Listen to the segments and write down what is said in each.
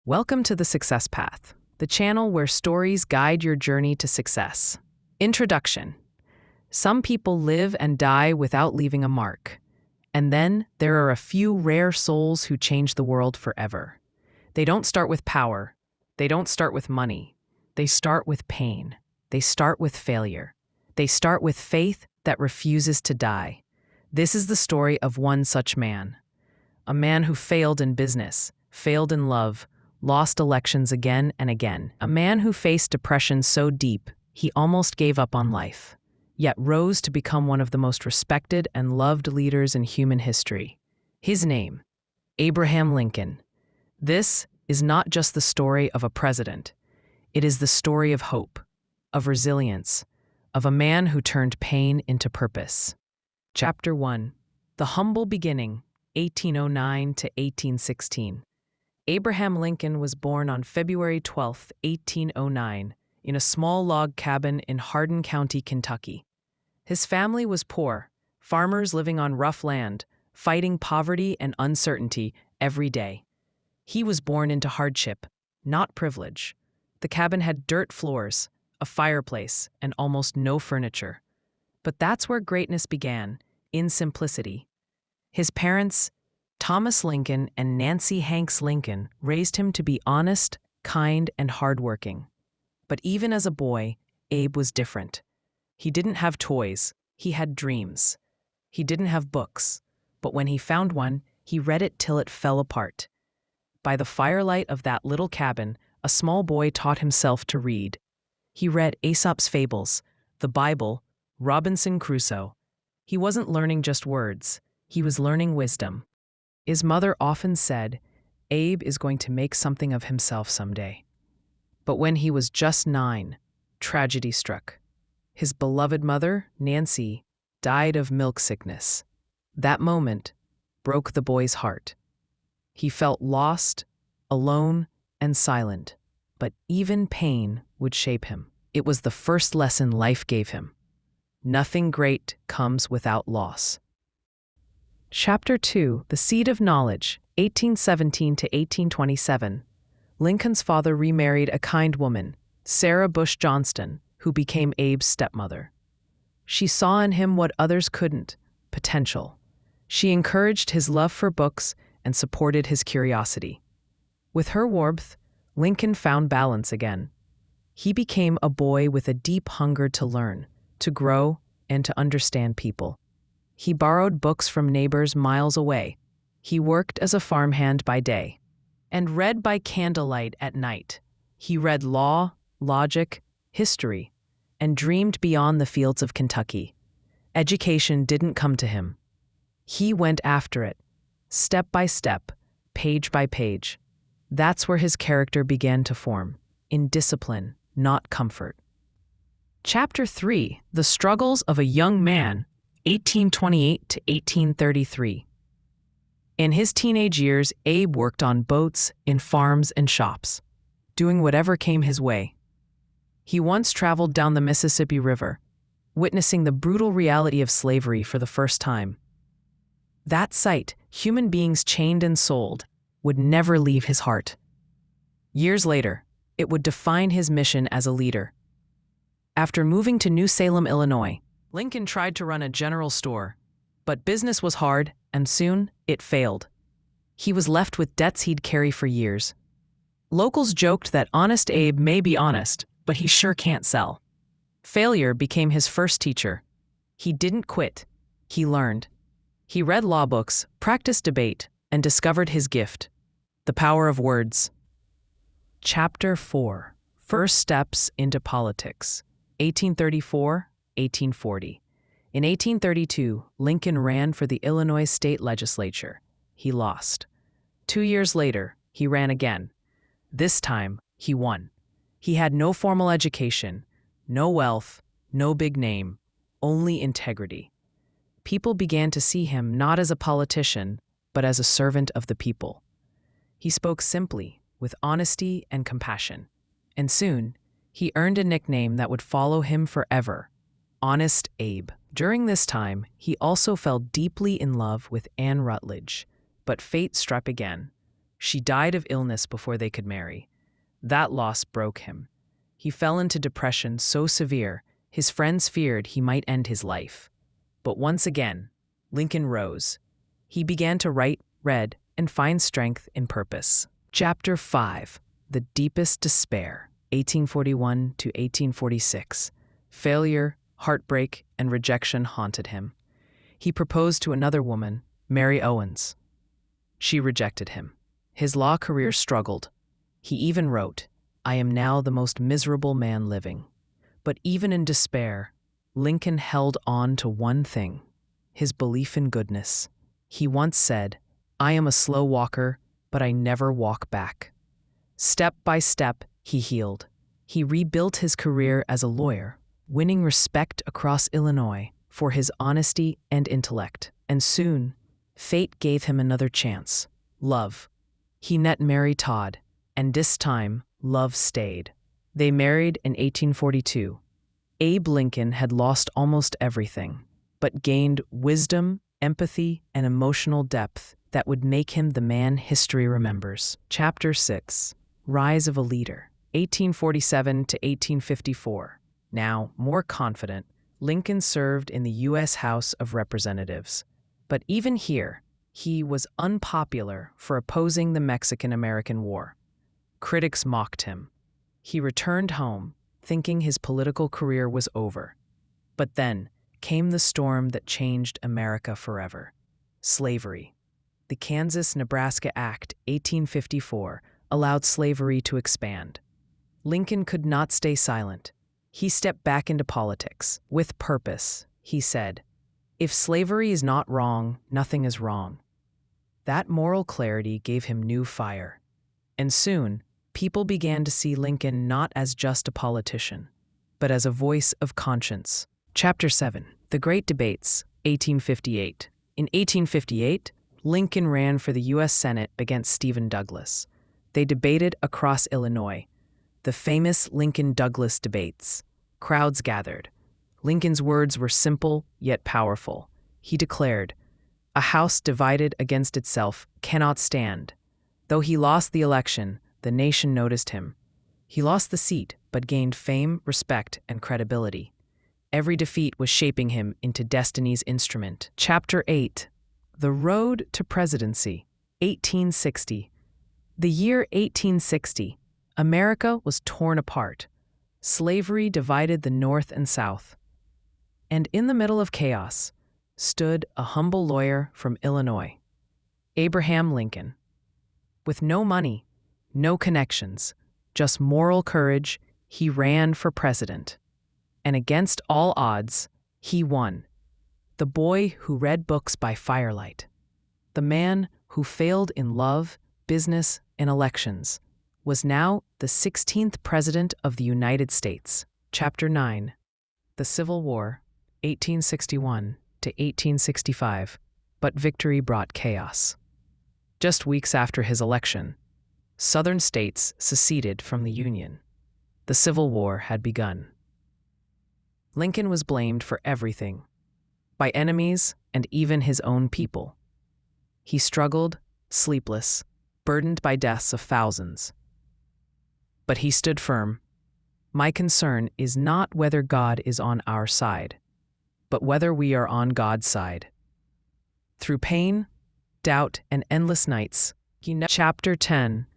Welcome to the Success Path, the channel where stories guide your journey to success. Introduction. Some people live and die without leaving a mark. And then there are a few rare souls who change the world forever. They don't start with power. They don't start with money. They start with pain. They start with failure. They start with faith that refuses to die. This is the story of one such man. A man who failed in business, failed in love, lost elections again and again. A man who faced depression so deep, he almost gave up on life, yet rose to become one of the most respected and loved leaders in human history. His name, Abraham Lincoln. This is not just the story of a president. It is the story of hope, of resilience, of a man who turned pain into purpose. Chapter 1. The Humble Beginning, 1809 to 1816. Abraham Lincoln was born on February 12, 1809, in a small log cabin in Hardin County, Kentucky. His family was poor, farmers living on rough land, fighting poverty and uncertainty every day. He was born into hardship, not privilege. The cabin had dirt floors, a fireplace, and almost no furniture. But that's where greatness began, in simplicity. His parents, Thomas Lincoln and Nancy Hanks Lincoln, raised him to be honest, kind, and hardworking. But even as a boy, Abe was different. He didn't have toys, he had dreams. He didn't have books, but when he found one, he read it till it fell apart. By the firelight of that little cabin, a small boy taught himself to read. He read Aesop's fables, the Bible, Robinson Crusoe. He wasn't learning just words, he was learning wisdom. His mother often said, "Abe is going to make something of himself someday." But when he was just 9, tragedy struck. His beloved mother, Nancy, died of milk sickness. That moment broke the boy's heart. He felt lost, alone, and silent. But even pain would shape him. It was the first lesson life gave him. Nothing great comes without loss. Chapter 2. The Seed of Knowledge, 1817 to 1827. Lincoln's father remarried a kind woman, Sarah Bush Johnston, who became Abe's stepmother. She saw in him what others couldn't, potential. She encouraged his love for books and supported his curiosity. With her warmth, Lincoln found balance again. He became a boy with a deep hunger to learn, to grow, and to understand people. He borrowed books from neighbors miles away. He worked as a farmhand by day and read by candlelight at night. He read law, logic, history, and dreamed beyond the fields of Kentucky. Education didn't come to him. He went after it, step by step, page by page. That's where his character began to form, in discipline, not comfort. Chapter 3. The Struggles of a Young Man, 1828 to 1833. In his teenage years, Abe worked on boats, in farms and shops, doing whatever came his way. He once traveled down the Mississippi River, witnessing the brutal reality of slavery for the first time. That sight, human beings chained and sold, would never leave his heart. Years later, it would define his mission as a leader. After moving to New Salem, Illinois, Lincoln tried to run a general store, but business was hard, and soon it failed. He was left with debts he'd carry for years. Locals joked that honest Abe may be honest, but he sure can't sell. Failure became his first teacher. He didn't quit. He learned. He read law books, practiced debate, and discovered his gift, the power of words. Chapter 4. First Steps into Politics, 1834-1840. In 1832, Lincoln ran for the Illinois state legislature. He lost. 2 years later, he ran again. This time, he won. He had no formal education, no wealth, no big name, only integrity. People began to see him not as a politician, but as a servant of the people. He spoke simply, with honesty and compassion. And soon, he earned a nickname that would follow him forever, Honest Abe. During this time, he also fell deeply in love with Anne Rutledge, but fate struck again. She died of illness before they could marry. That loss broke him. He fell into depression so severe, his friends feared he might end his life. But once again, Lincoln rose. He began to write, read, and find strength in purpose. Chapter 5. The Deepest Despair, 1841 to 1846. Failure, heartbreak, and rejection haunted him. He proposed to another woman, Mary Owens. She rejected him. His law career struggled. He even wrote, "I am now the most miserable man living." But even in despair, Lincoln held on to one thing, his belief in goodness. He once said, "I am a slow walker, but I never walk back." Step by step, he healed. He rebuilt his career as a lawyer, winning respect across Illinois for his honesty and intellect. And soon, fate gave him another chance, love. He met Mary Todd, and this time, love stayed. They married in 1842. Abe Lincoln had lost almost everything, but gained wisdom, empathy, and emotional depth that would make him the man history remembers. Chapter 6. Rise of a Leader, 1847 to 1854. Now, more confident, Lincoln served in the U.S. House of Representatives. But even here, he was unpopular for opposing the Mexican-American War. Critics mocked him. He returned home, thinking his political career was over. But then came the storm that changed America forever. Slavery. The Kansas-Nebraska Act, 1854, allowed slavery to expand. Lincoln could not stay silent. He stepped back into politics. With purpose, he said, "If slavery is not wrong, nothing is wrong." That moral clarity gave him new fire. And soon, people began to see Lincoln not as just a politician, but as a voice of conscience. Chapter 7. The Great Debates, 1858. In 1858, Lincoln ran for the U.S. Senate against Stephen Douglas. They debated across Illinois. The famous Lincoln-Douglas debates. Crowds gathered. Lincoln's words were simple yet powerful. He declared, "A house divided against itself cannot stand." Though he lost the election, the nation noticed him. He lost the seat, but gained fame, respect, and credibility. Every defeat was shaping him into destiny's instrument. Chapter 8. The Road to Presidency, 1860. The year 1860, America was torn apart. Slavery divided the North and South. And in the middle of chaos stood a humble lawyer from Illinois, Abraham Lincoln. With no money, no connections, just moral courage, he ran for president. And against all odds, he won. The boy who read books by firelight. The man who failed in love, business, and elections was now the 16th President of the United States. Chapter 9. The Civil War, 1861 to 1865, but victory brought chaos. Just weeks after his election, Southern states seceded from the Union. The Civil War had begun. Lincoln was blamed for everything, by enemies and even his own people. He struggled, sleepless, burdened by deaths of thousands. But he stood firm. "My concern is not whether God is on our side, but whether we are on God's side." Through pain, doubt, and endless nights, Chapter 10.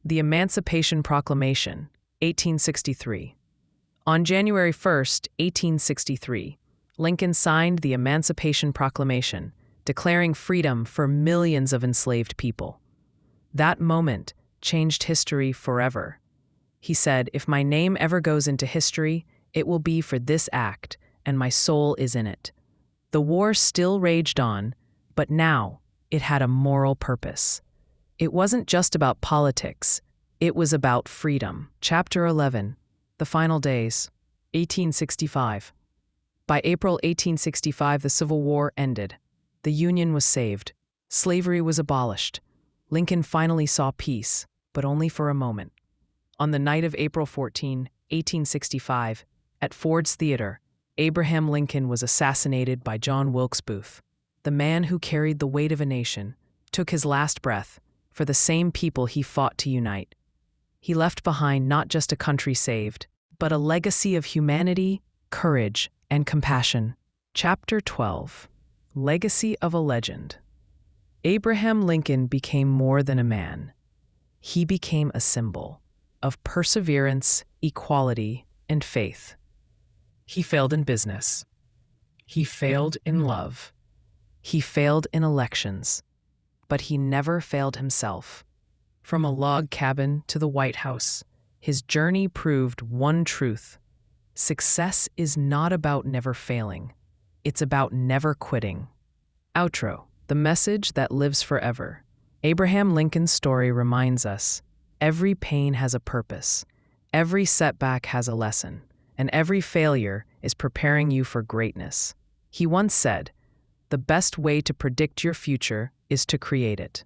The Emancipation Proclamation, 1863. On January 1st, 1863, Lincoln signed the Emancipation Proclamation, declaring freedom for millions of enslaved people. That moment changed history forever. He said, "If my name ever goes into history, it will be for this act, and my soul is in it." The war still raged on, but now it had a moral purpose. It wasn't just about politics, it was about freedom. Chapter 11. The Final Days, 1865. By April 1865, the Civil War ended. The Union was saved. Slavery was abolished. Lincoln finally saw peace, but only for a moment. On the night of April 14, 1865, at Ford's Theater, Abraham Lincoln was assassinated by John Wilkes Booth. The man who carried the weight of a nation took his last breath, for the same people he fought to unite. He left behind not just a country saved, but a legacy of humanity, courage, and compassion. Chapter 12: Legacy of a Legend. Abraham Lincoln became more than a man. He became a symbol of perseverance, equality, and faith. He failed in business. He failed in love. He failed in elections. But he never failed himself. From a log cabin to the White House, his journey proved one truth: success is not about never failing. It's about never quitting. Outro: the message that lives forever. Abraham Lincoln's story reminds us, every pain has a purpose, every setback has a lesson, and every failure is preparing you for greatness. He once said, "The best way to predict your future is to create it."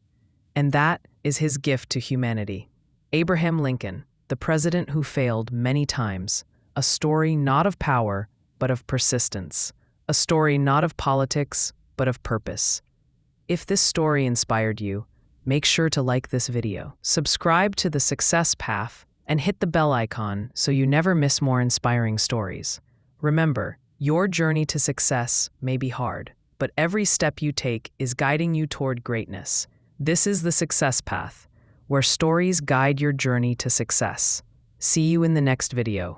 And that is his gift to humanity. Abraham Lincoln, the president who failed many times, a story not of power, but of persistence, a story not of politics, but of purpose. If this story inspired you, make sure to like this video, subscribe to The Success Path, and hit the bell icon so you never miss more inspiring stories. Remember, your journey to success may be hard, but every step you take is guiding you toward greatness. This is The Success Path, where stories guide your journey to success. See you in the next video.